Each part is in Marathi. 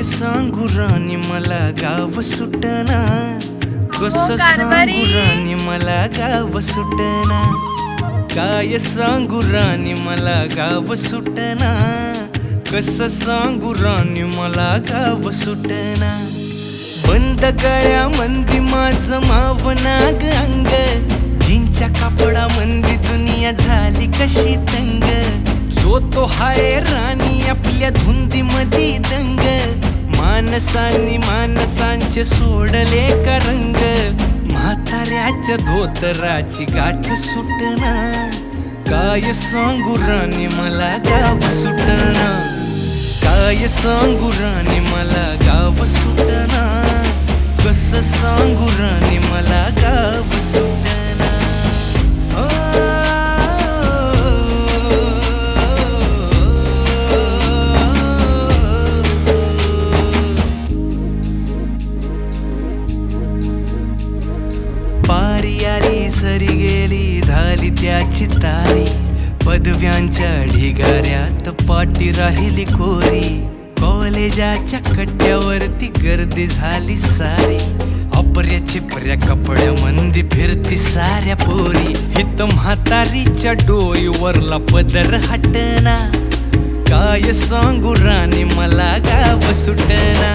काय सांगू राणी मला गाव सुटना, कसं सांगू राणी मला गाव सुटना, काय सांगू राणी मला गाव सुटना, कसं सांगू राणी मला गाव सुटना। बंद गळ्या मंदी माझं मावनाग अंग, जीनच्या कापडा मंदी दुनिया झाली कशी तंग, जो तो हाय राणी आपल्या धुंदी मधी दंग, मानसांनी मानसांचे सोडले का रंग, म्हाताऱ्याच्या धोतराची गाठ सुटना, काय सांगू राणी मला गाव सुटना, काय सांगू राणी मला गाव सुटना, कसं सांगू राणी मला गाव सुटना। पारी आली सरी गेली झाली त्याची तारी, पदव्यांच्या ढिगाऱ्यात पाठी राहिली कोरी, कॉलेजाच्या कट्ट्यावरती गर्दी झाली सारी, अपर्या चिपर्या कपड्या मंदी फिरती साऱ्या पोरी, हित म्हातारीच्या डोईवरला पदर हटना, काय सांगू राणी मला गाव सुटना,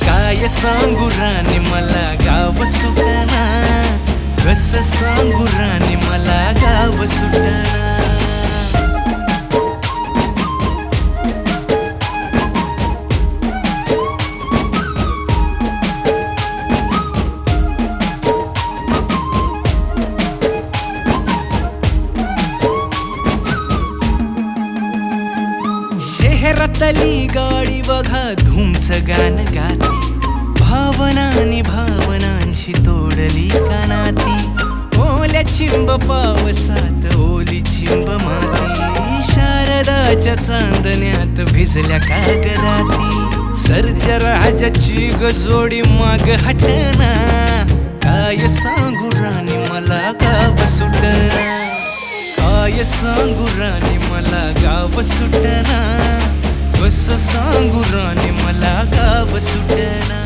काय सांगू राणी मला गाव सुटना, कसं सांगू राणी मला गाव सुटना। शहरातली गाडी बघा धूमचं गाणं गाते, भावनांनी भावनांशी तोडली कानाती, ओल्या चिंब पावसात ओली चिंब माती, शारदाच्या चांदण्यात भिजल्या कागदाती, सर्जराजाची गजोडी माग हटना, काय सांगू राणी मला गाव सुटना, काय सांगू राणी मला गाव सुटना, कसं सांगू राणी मला गाव सुटना।